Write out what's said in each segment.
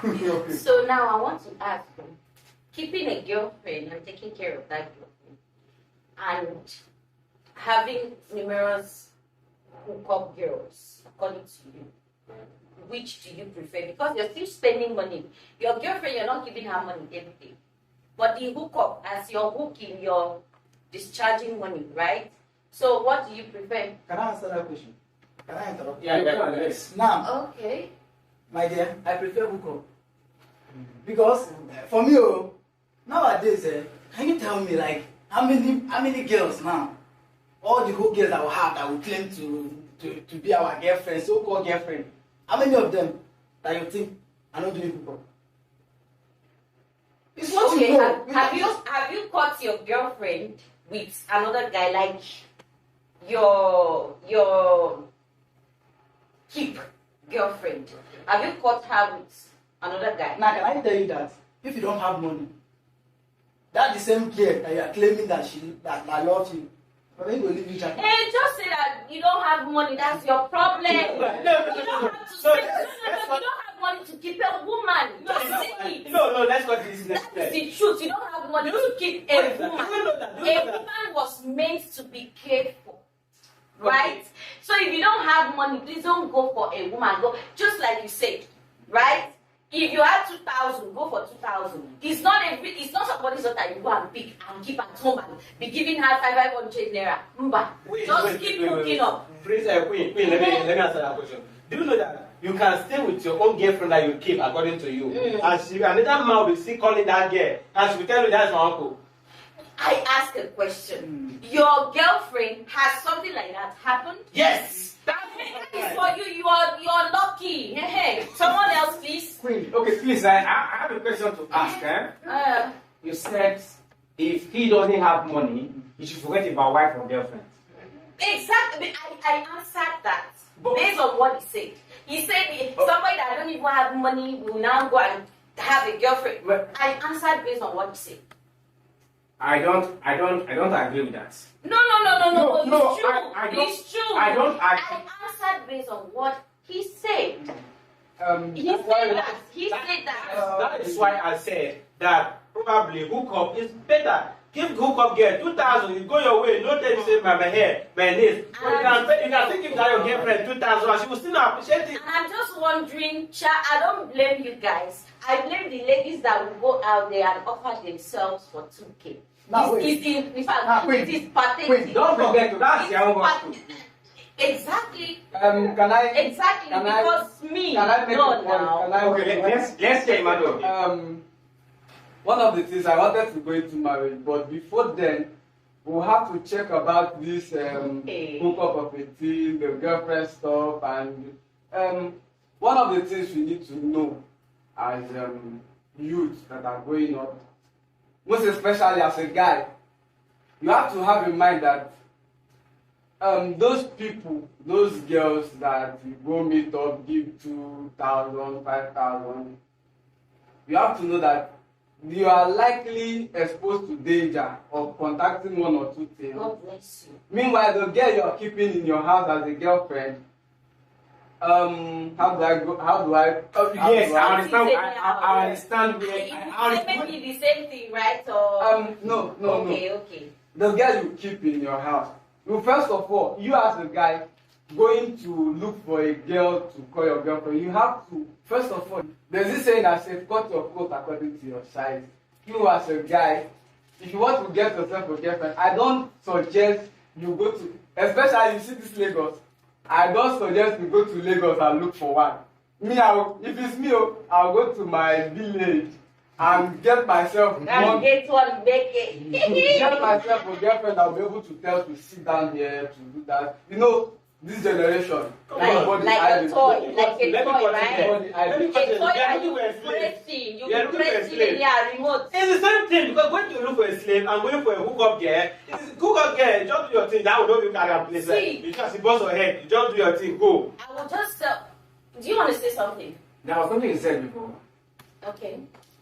Okay. So now I want to ask you, keeping a girlfriend and taking care of that girlfriend and having numerous hookup girls, according to you, which do you prefer? Because you're still spending money. Your girlfriend, you're not giving her money every day. But the hookup, as you're hooking, you're discharging money, right? So what do you prefer? Can I answer that question? Can I interrupt? Yeah, yes. Now, Okay. my dear, I prefer hookup. Because for me, nowadays, can you tell me like how many girls now? All the whole girls that we have that we claim to be our girlfriend, so-called girlfriend. How many of them that you think are not doing hookup? It's what Okay, you know. have you caught your girlfriend with another guy, like your keep girlfriend? Have you caught her with another guy? Now, can I tell you that if you don't have money, that the same girl that you are claiming that loves you, but then you will leave each other. Hey, just say that you don't have money. That's your problem. You don't have to say you don't have money to keep a woman. Just say it. No, let's go to this next That is step. the truth. You don't have money to keep a woman. A woman was meant to be cared for. Right? So if you don't have money, please don't go for a woman. Go just like you said, right? If you have 2,000, go for 2,000. It's not somebody's daughter you go and pick and keep at home and be giving her 500 naira. Just keep hooking up. Please, Queen, let me answer that question. Do you know that you can stay with your own girlfriend that you keep according to you? And another man will still calling that girl and she will tell you that's my uncle. I ask a question. Your girlfriend has something like that happened? Yes. That is for you. You're lucky. Hey, someone else, please. Queen, okay, please, I have a question to ask. You said if he doesn't have money, he should forget about wife or girlfriend. Exactly. I answered that based on what he said. He said if somebody that don't even have money will now go and have a girlfriend. I answered based on what he said. I don't agree with that. No. No, It's true. I don't. It's true. I don't. I answered based on what he said. He said that. He said that. That is why I said that probably hookup is better. Give hookup girl 2,000, you go your way. No tell you say my hair, my niece. But you can still give that your girlfriend 2,000 and she will still not appreciate it. And I'm just wondering, I don't blame you guys. I blame the ladies that will go out there and offer themselves for 2K. Now, It is pathetic. Wait, Don't forget to that's It's your own pathetic. Exactly. Can I? Exactly. Because me. Can I make no, a point? now. Can I Okay, let's get Emmanuel. One of the things I wanted to go into marriage, but before then, we'll have to check about this hookup of a tea, the girlfriend stuff, and one of the things we need to know as youth that are growing up, most especially as a guy, you have to have in mind that those people, those girls that you go meet up, give 2,000, 5,000, you have to know that you are likely exposed to danger of contacting one or two things. God bless you. Meanwhile, the girl you are keeping in your house as a girlfriend, how do I? Yes, I understand. I understand. It's maybe the same thing, right? Or No. okay. The girl you keep in your house. You first of all, you as a guy going to look for a girl to call your girlfriend, you have to first of all. There's this saying that says cut your coat according to your size. You as a guy, if you want to get yourself a girlfriend, I don't suggest you go to, especially you see this Lagos. I don't suggest you go to Lagos and look for one. If it's me, I'll go to my village and get myself And get one make get myself a girlfriend I'll be able to tell to sit down here to do that. You know, this generation, everybody like has a toy, right? everybody has A toy and you pressing, you pressing in your remote. It's the same thing because when you look for a slave and going for a hookup girl, just do your thing. That will not be carry a place. See. You just bust your head. You just do your thing. Go. I will just do you want to say something? There was something he said before. Okay.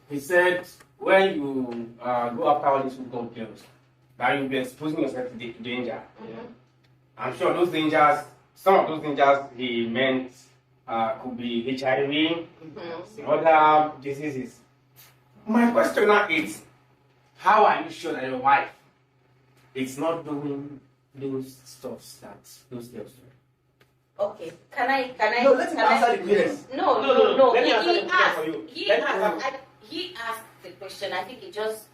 He said when you go after all these hookup girls, that you'll be exposing yourself to danger. Mm-hmm. I'm sure those dangers, some of those dangers he meant could be HIV, Mhm. other diseases. My question now is, how are you sure that your wife is not doing those stuffs that those girls do? Okay. Can I? No, let him can I- answer the question. No. Let me answer He the question for asked. you. He Let me asked. He asked the question. I think he just,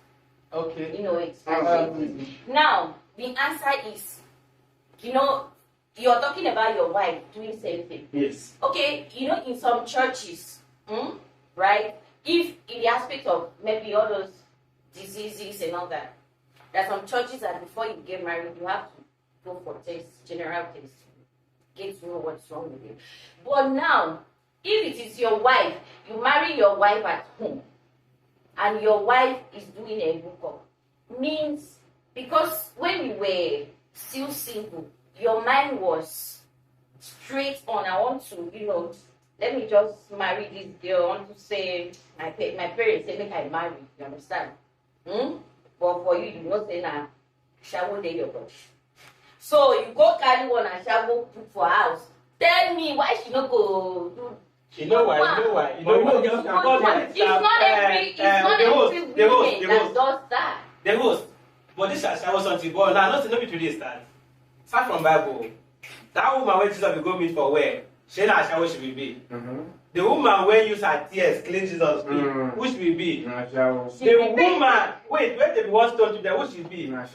Okay. explained it. Now the answer is, you're talking about your wife doing same thing. Yes. Okay, in some churches, right? If in the aspect of maybe all those diseases and all that, there are some churches that before you get married, you have to go for tests, general tests, get to know what's wrong with you. But now, if it is your wife, you marry your wife at home, and your wife is doing a hookup, means because when you were still single, your mind was straight on. I want to, let me just marry this girl. I want to say my parents say make I marry. You understand? But for you, you not say na shawo dey your body. So you go carry one and shawo put for house. Tell me why she no go do. You know why? It's not every woman that does that. The host. But this shall shower something. But now, not to be today start. Start from Bible. That woman when Jesus will go meet for where? She na shower she will be. The woman when use her tears clean Jesus' feet. Who she will be? The woman. Wait they be one stone today. Who she be? Not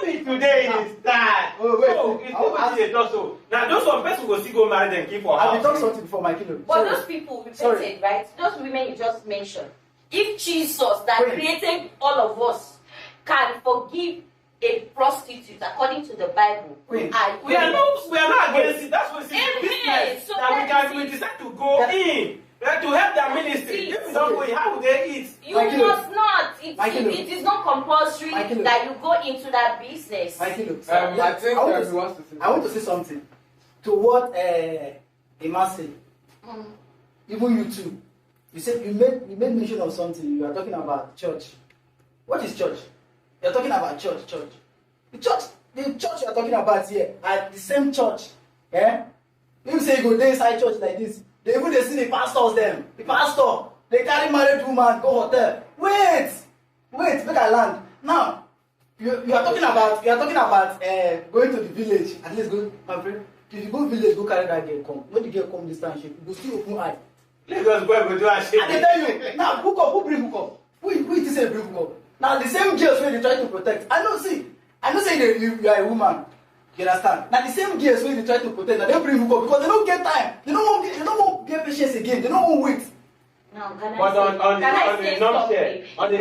be today it start. Oh, wait. So it's not what they talk so. Now those one person go still go marry them keep for I've house. been talking something before my kilo. But those people repented, right? Those women you just mentioned. If Jesus that Wait. created all of us can forgive a prostitute according to the Bible, Wait. We are not against it. That's what it's a business So that that we is it. decide to go in. To help their ministry. If we don't go in, how will they eat? You Michael. must not. Michael. It is not compulsory Michael. that you go into that business. My kilo. I think I want that to- he wants to say. I want to say something to what Emma said. Even you too. You said you made mention of something. You are talking about church. What is church? You are talking about church. The church you are talking about here are the same church. Eh? You say you go there inside church like this. They see the pastors them. The pastor they carry married woman go hotel. Wait, make I land. Now you are talking about going to the village. At least go, my friend. If you go village, go carry that girl come. When the girl come this time, she go still open eye. Lagos boy go do a shit. I dey tell you now, hook up. Who bring hook up? Who it is say bring hook up? Now the same girls wey dey try to protect. I know say you are a woman. You understand? Now the same girls wey dey try to protect, na they bring hook up because they don't get time. They don't want get patience again. They don't want wait. Now, can But on the norm share, on the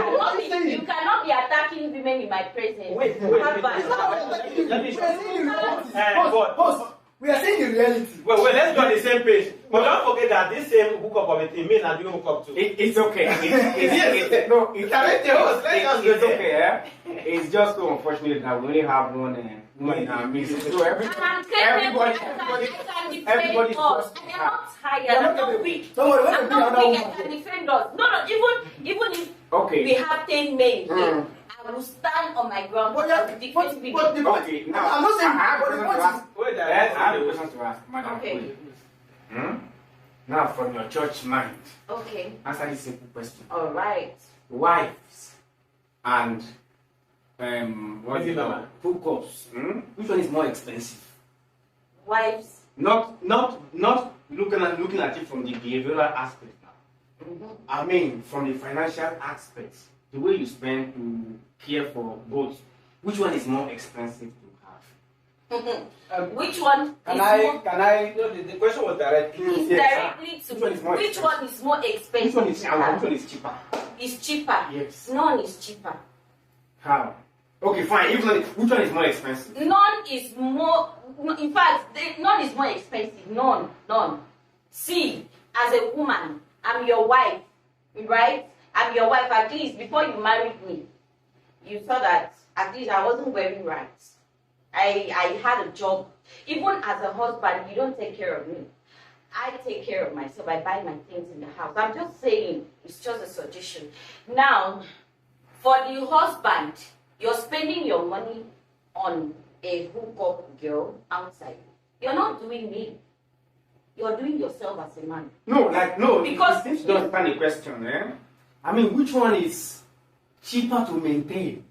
you cannot be attacking women in my presence. Wait. Let me show. Boss, we are saying the reality. Wait, let's go on the same page. But don't forget that this same hookup of a thing, men are doing hookup too. It's okay. It's okay. Yeah? It's just so unfortunate that we only have one woman in our midst. So everybody. Everybody us. I am not tired. I'm not weak. Don't worry, when I'm we not another weak. I woman. can defend us. No. Even if Okay. we have 10 men here, I will stand on my ground. But I will defend the women. Okay, now I'm not saying. I have a But the question to point ask. Wait, Yes, I have a question to ask, Madam. Okay. Queen. Now, from your church mind, Okay. answer this simple question: All right. wives and what Is it is it? mama? Hookups. Which one is more expensive? Wives. Not looking at it from the behavioral aspect now. I mean, from the financial aspect, the way you spend to care for both. Which one is more expensive to have? Which one Can is I? more, No, the question was directly. is Yes, directly to Which one is more which one is more Which expensive? one is to have? which one is cheaper? Is cheaper. Yes. None is cheaper. How? Okay, fine. Which one is more expensive? None is more. In fact, none is more expensive. None. See, as a woman, I'm your wife, right? I'm your wife. At least before you married me, you saw that at least I wasn't wearing rags. I had a job. Even as a husband, you don't take care of me. I take care of myself. I buy my things in the house. I'm just saying, it's just a suggestion. Now, for the husband, you're spending your money on a hookup girl outside. You're not doing me. you're doing yourself as a man. No, no. Because Since you don't understand the question, I mean, which one is cheaper to maintain?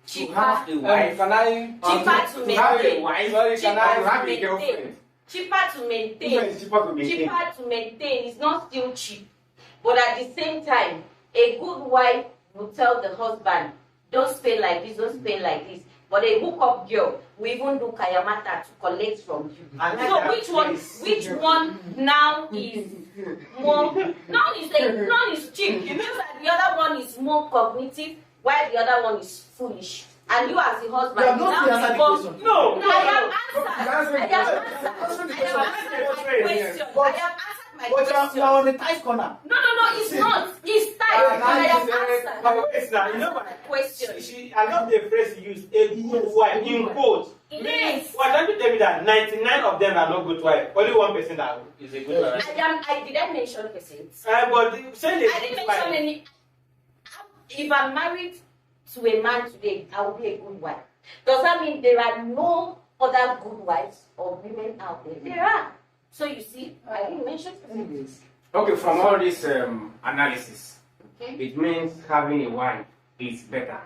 Cheaper. To have a wife. Can I? Cheaper to to have a maintain. wife. Sorry, Cheaper can I to have a maintain. girlfriend? Cheaper to Which one maintain. is cheaper to maintain? Cheaper to maintain is not still cheap, but at the same time, a good wife will tell the husband, don't spend like this, don't spend like this. But a hookup girl will even do kayamata to collect from you. And So that which one now is more? None is cheap. It means that the other one is more cognitive, while the other one is foolish. And you as the husband, You have not now answered the become. question. No. I have answered. I have answered my question. But- I have answered my But question. you are on the tight corner. No, it's not. It's tight. Ah, But I have now you answered But wait now, you know my what? question. I love the phrase you use, a good wife, in quotes. Yes. Why don't you tell me that 99 of them are not good wife? Only 1% that is a good wife. I didn't mention percent. But say I didn't mention any. If I'm married to a man today, I will be a good wife. Does that mean there are no other good wives or women out there? There are. So you see, I didn't mention percent. Okay, from all this analysis, Okay. it means having a wife is better.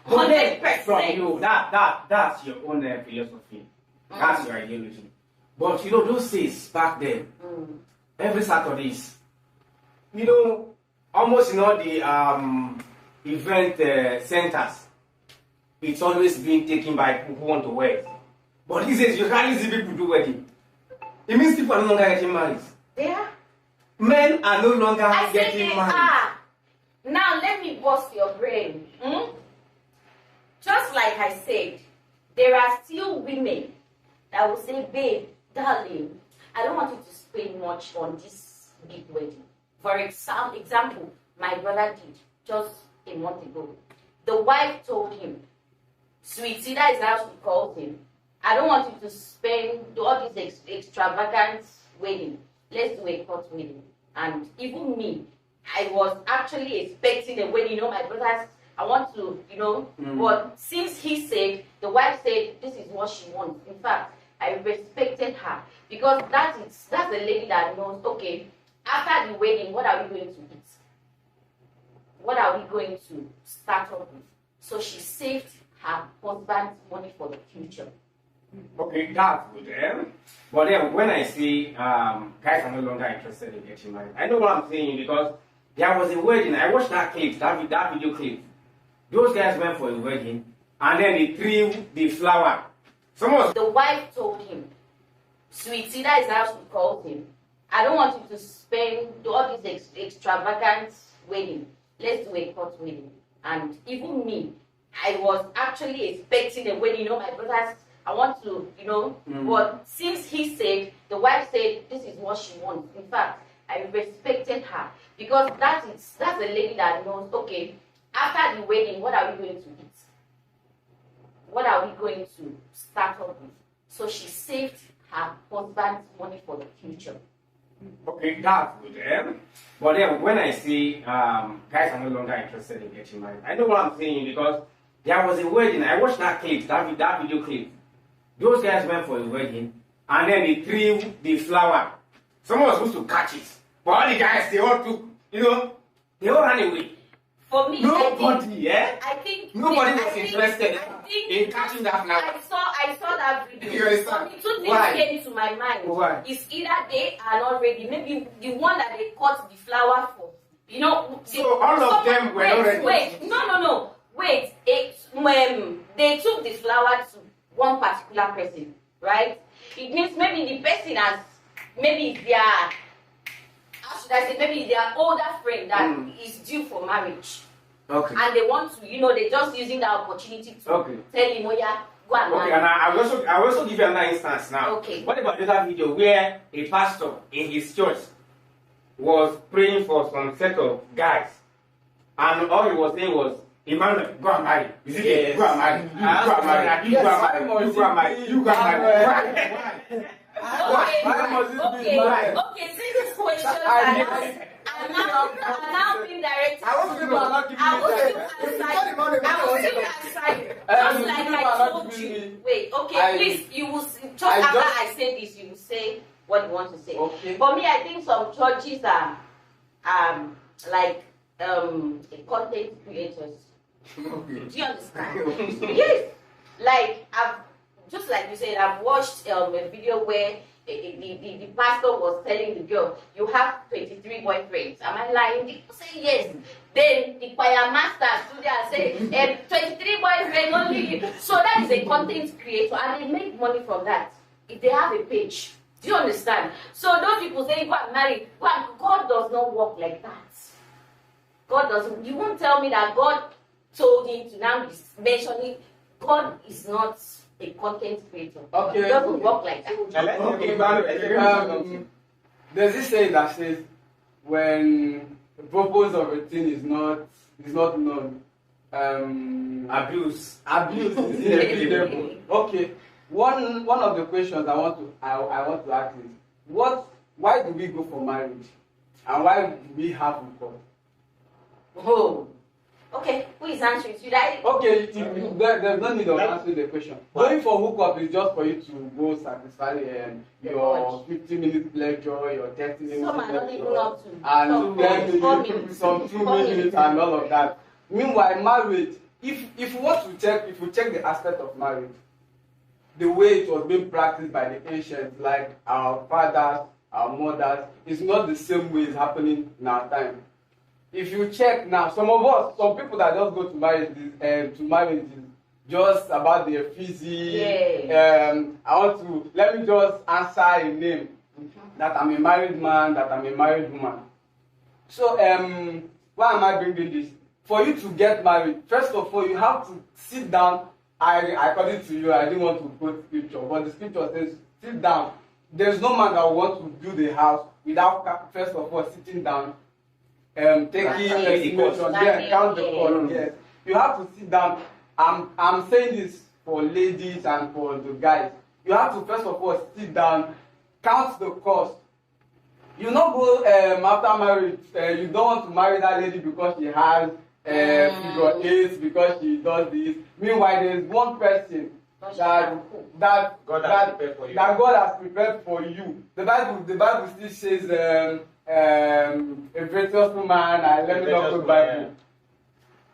100%. From you, that's your own philosophy. That's your ideology. But you know, those days back then, Mm. every Saturdays, you know, almost in all the event centers, it's always being taken by people who want to wed. But these days, you hardly see people do wedding. It means people are no longer getting married. Yeah. Men are no longer I said getting they married. are. Now let me bust your brain. Just like I said, there are still women that will say, babe, darling, I don't want you to spend much on this big wedding. For example, my brother did just a month ago. The wife told him, sweetie, that is how she calls him, I don't want you to spend all this extravagant wedding. Let's do a court wedding. And even me, I was actually expecting a wedding. You know, my brothers, I want to, you know, but since he said, the wife said, this is what she wants. In fact, I respected her because that's the lady that knows, okay, after the wedding, what are we going to eat? What are we going to start off with? So she saved her husband's money for the future. Okay, that's good. But then when I see guys are no longer interested in getting married, I know what I'm saying because there was a wedding. I watched that clip, that video clip. Those guys went for a wedding and then they threw the flower. The wife told him, sweetie, that is how she calls him, I don't want you to spend all this extravagant wedding. Let's do a court wedding. And even me, I was actually expecting a wedding. You know, my brothers, I want to, you know, but since he said, the wife said, this is what she wants. In fact, I respected her because that's the lady that knows, okay, after the wedding, what are we going to eat? What are we going to start off with? So she saved her husband's money for the future. Okay, that's good. But then when I see guys are no longer interested in getting married, I know what I'm saying because there was a wedding. I watched that clip, that video clip. Those guys went for a wedding and then they threw the flower. Someone was supposed to catch it. But all the guys, they all took, you know, they all ran away. For me, Nobody, I think Nobody was interested in catching that flower. I saw that video. You understand? So the two things Why? came to my mind. Why? It's either they are not ready. Maybe the one that they cut the flower for. You know. So all of them were not ready. Wait, no. Wait, they took the flower to one particular person, right? It means maybe the person has, maybe their, how should I say, maybe their older friend that is due for marriage. Okay. And they want to, you know, they're just using that opportunity to tell him, oh yeah, go and Okay, marry. and I will also give you another instance now. Okay. What about the other video where a pastor in his church was praying for some set of guys, and all he was saying was, Emmanuel, go and marry. Is it Yes. go and marry? You go and marry. You go and marry. You go and marry. You go and marry. Okay, since this question are now being directed I want to to me, not give I you will that. still answer you. Just like I told you. Wait, okay, please, you will, just after I say this, you will say what you want to say. Okay. For me, I think some churches are like content creators. Okay. Do you understand? Yes. Like I've just like you said, I've watched a video where the pastor was telling the girl, "You have 23 boyfriends." Am I lying? The girl say yes. Then the choir master stood there and said, 23 boyfriends only. So that is a content creator, and they make money from that if they have a page. Do you understand? So those people say go and marry. God does not work like that. God doesn't. You won't tell me that God told him to now be mentioning. God is not a content creator. Okay. It doesn't work like that. Okay. There's this saying that says when the purpose of a thing is not known, Abuse. abuse is inevitable. Okay. One of the questions I want to ask is why do we go for marriage and why do we have hookup? Oh. Okay, who is answering? Should I? Okay, there's no need of answering the question. Going for hookup is just for you to go satisfy your 50-minute lecture, your 30 minutes Some are not even lecture, up to. and then some 2 minutes and all of that. Meanwhile, marriage, if you check the aspect of marriage, the way it was being practiced by the ancients, like our fathers, our mothers, is not the same way it's happening in our time. If you check now, some people that just go to marriage is just about their physique. Yeah. Let me just answer a name, that I'm a married man, that I'm a married woman. So why am I bringing this? For you to get married, first of all, you have to sit down. According to you, I didn't want to quote scripture, but the scripture says, sit down. There's no man that will want to build a house without first of all sitting down, taking estimation, then count the cost. Yes, you have to sit down. I'm saying this for ladies and for the guys. You have to first of all sit down, count the cost. You not go after marriage. You don't want to marry that lady because she has figure eight, because she does this. Meanwhile, there is one person that God has prepared for you. The Bible still says a virtuous woman. Let me not quote Bible.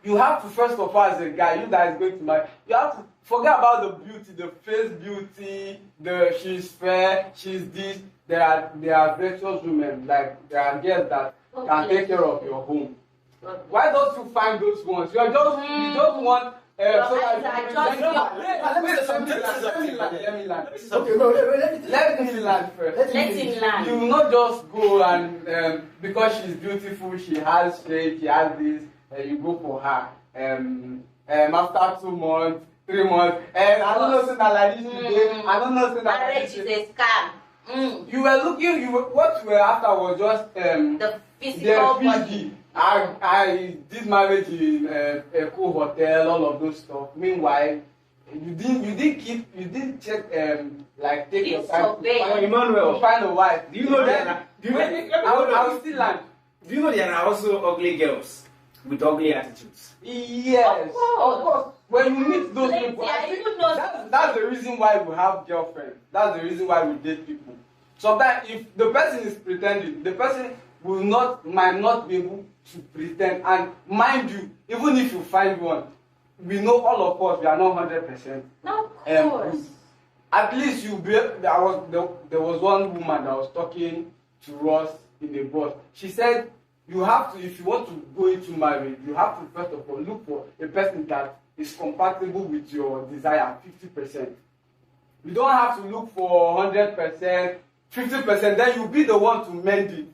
You have to first of all, as a guy, you that is going to marry, you have to forget about the beauty, the face beauty, she's fair, she's this. There are virtuous women, like there are girls that can take care of your home. Why don't you find those ones? You just want. Let me land first. Let him land. You will not just go and because she's beautiful, she has shape, she has this, you go for her. After 2 months, 3 months, and I don't know say that like this today. I don't know say that. Marriage is a scam. You were looking. What you were after was just the physical body. I did marriage in a cool hotel, all of those stuff. Meanwhile, you didn't check like take your time to find a wife. Do you know that? I will still land. Do you know there are also ugly girls with ugly attitudes? Yes, of course. When you meet those people, that's the reason why we have girlfriends. That's the reason why we date people. Sometimes, if the person is pretending, the person might not be able to pretend. And mind you, even if you find one, we know all of us, we are not 100%. No, of course. At least there was one woman that was talking to us in the bus. She said, you have to, if you want to go into marriage, you have to first of all look for a person that is compatible with your desire, 50%. You don't have to look for 100%, 50%, then you'll be the one to mend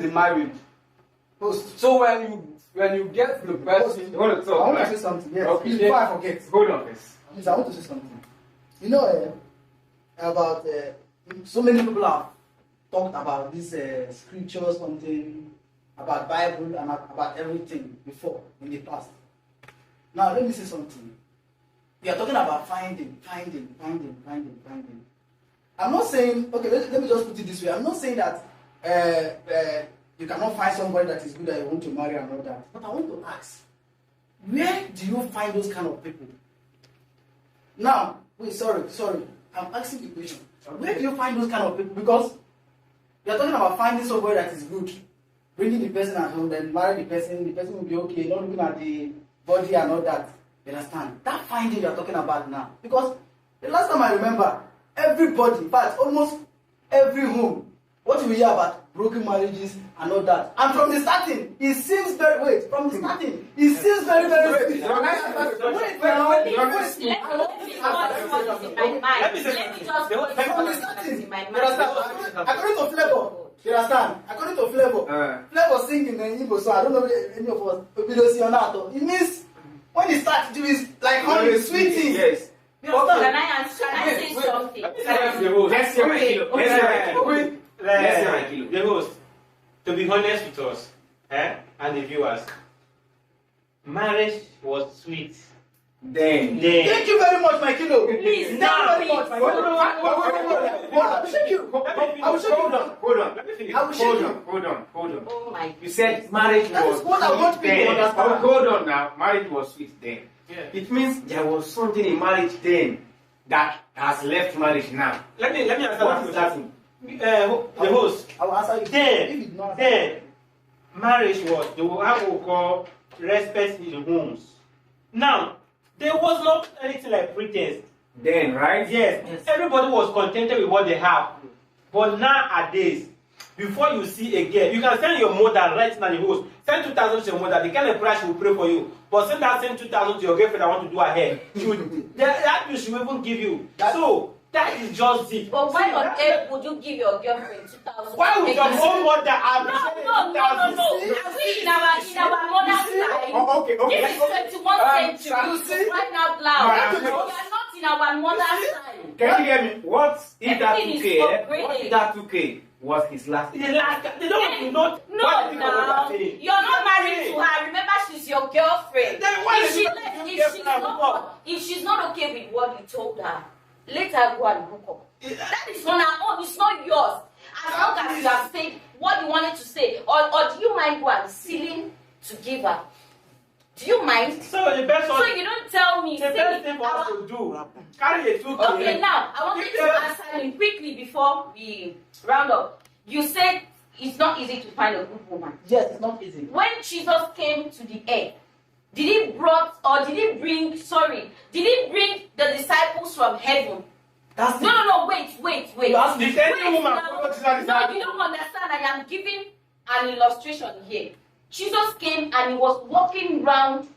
the marriage. So when you get the person, I want to say something. Yes. Okay. Before I forget. Hold on first. Please, I want to say something. You know about so many people have talked about this scripture, something about Bible and about everything before in the past. Now let me say something. We are talking about finding. I'm not saying, okay, let me just put it this way. I'm not saying that you cannot find somebody that is good that you want to marry and all that. But I want to ask, where do you find those kind of people? Now, wait, sorry. I'm asking the question. Where do you find those kind of people? Because You're talking about finding somebody that is good, bringing the person at home, then marry the person will be okay, not looking at the body and all that. You understand? That finding you're talking about now. Because the last time I remember, everybody, in fact, almost every home, what we hear about broken marriages and all that. And from the starting, it seems very wait. From the starting, it seems very sweet. Let me just from the starting. You understand? According to Flavor, you understand? According to Flavor, Flavor singing in Igbo, so I don't know any of us. It means when it starts, it is like honey, sweet thing. Yes. Can I say something? Let's hear my kilo. The host, to be honest with us, and the viewers, marriage was sweet. Then. Thank you very much, my kilo. Please, Thank you very much, my kilo. I will shake you. I will shake you down. Hold on. I will shake you. Hold on. Oh my. You said marriage That is was what I want sweet people to then. understand. Hold on now. Marriage was sweet then. Yeah. It means there was something in marriage then that has left marriage now. Let me answer What is that that question. The host. I will answer you. If you do not answer, Then, marriage was the what we call respect in the homes. Now, there was not anything like pretense. Then, right? Yes, everybody was contented with what they have. But nowadays, before you see a girl, you can send your mother right now in the host. Send 2,000 to your mother. The kind of prayer she will pray for you. But send that same 2,000 to your girlfriend that want to do her hair. That she will even give you. So that is just it. But why on earth would you give your girlfriend 2,000? Why would your own mother have No. We in our mother's time. Oh, okay. This is 21st century. Right now, loud. No. We are not in our mother's time. Can you hear me? What if that Everything is 2K? upgraded. What if that 2K was his last? The last, they don't know. No, now you're not married to her. Remember, she's your girlfriend. Then why If did she you left, girlfriend if she's not okay with what you told her, let her go and hook up. That is on her own. It's not yours. As long as you have said what you wanted to say, or do you mind go and stealing to give her? Do you mind? So the best So one, you don't tell me. the say, best thing for us to do, carry a 2K. Okay, now I want you to answer me quickly before we round up. You said it's not easy to find a good woman. yes, it's not easy. When Jesus came to the earth, did he bring the disciples from heaven? That's No, wait. You asked me. The same Wait, woman now. followed Jesus' No, disciples. you don't understand. I am giving an illustration here. Jesus came and he was walking round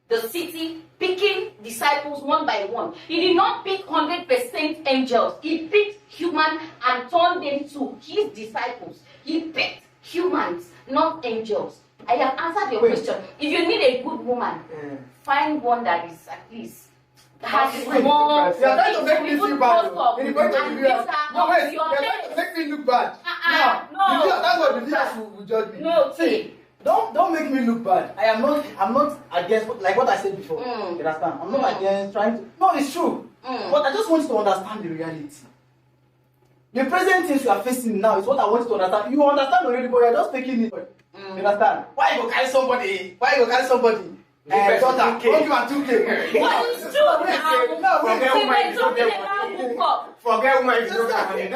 the city, picking disciples one by one. He did not pick 100% angels. He picked human and turned them to his disciples. He picked humans, not angels. I have answered your question. If you need a good woman, find one that is at least has more. You are trying to make me feel bad. Post In the point of and the these viewers. are No, wait. You your are trying to names. make me look bad. No. The viewers, that's what the viewers will judge me. No, See, don't make me look bad. I'm not against like what I said before. Mm. You understand? I'm not against trying to. No, it's true. But I just want you to understand the reality. The present things you are facing now is what I want you to understand. You understand already, but you're just taking it. You understand? Why you go carry somebody? Daughter, don't give her 2K. But it's true now. No, wait. Forget See, woman, we're you talking don't about get hookup. Forget woman if you don't have money.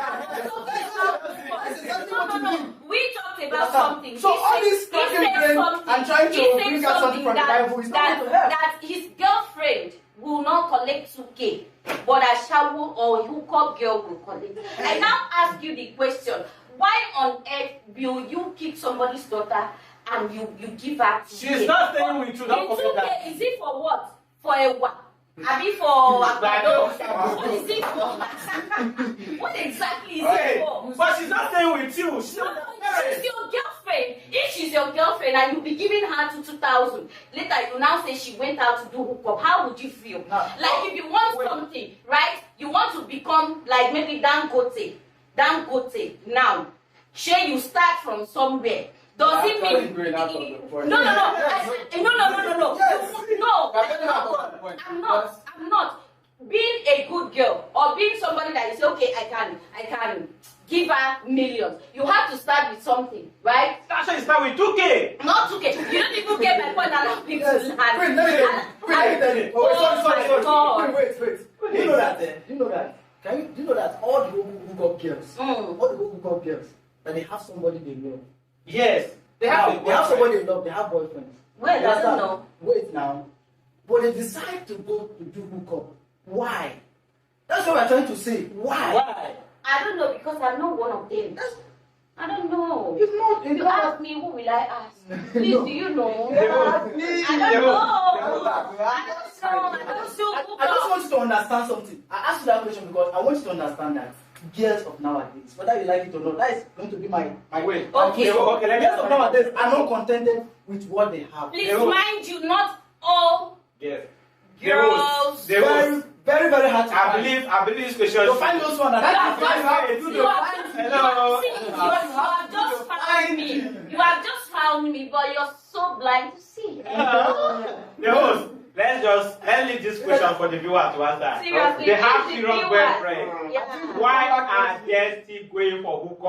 No. We talked about something. So all this he said talking something. and trying He to said bring out something from the Bible is not going to help. that his girlfriend will not collect 2K, but a shower or hookup girl will collect. I now ask you the question: why on earth will you keep somebody's daughter and you give her 2K? She's not staying with you. Don't The forget 2K, that. is it for what? For a what? I mean for Agbado. What is it for? What exactly is it for? But she's not staying with you. She's No, not she's your girlfriend. If she's your girlfriend and you be giving her to 2,000, later you now say she went out to do hookup, how would you feel? No. Like if you want something, right? You want to become like maybe Dangote. Now, Shay, you start from somewhere. Does it Actually mean? going out of the point. No. No. Yes. No. You're getting out of the point. I'm not. Being a good girl or being somebody that is okay, I can give her millions. You have to start with something, right? That's why you start with 2K. Not 2K. You don't even get my point. Allow me to Yes. land. Wait, let me tell you. Oh, Oh sorry. my God. Wait. Do you know that? Do you know that? Do you know that all the hookup girls. All the hookup girls that they have somebody they love. Yes. They have somebody they love. They have boyfriends. Well, You understand? doesn't know. Wait now, but they decide to go to do hookup. Why? That's what we're trying to say. Why? Why? I don't know because I'm not one of them. I don't know. It's not. You ask me, who will I ask? Please, No. do you know? They will. I don't They know. will. I don't know. I just want you to understand something. I asked you that question because I want you to understand that girls of nowadays, whether you like it or not, that is going to be my Wait. Okay. Okay, let me girls of nowadays are not contented with what they have. Please They will. mind you, not all Yes. girls. They will. Very, very hard to I find. believe this question. To find those one that You have have to just- do you the have find. just- Hello. you have just found me. You have just found me, but you're so blind to see. The host, let's leave this question for the viewer to answer. Seriously, They have leave the serious viewers. boyfriend. Yeah. Why are they still going for hookup?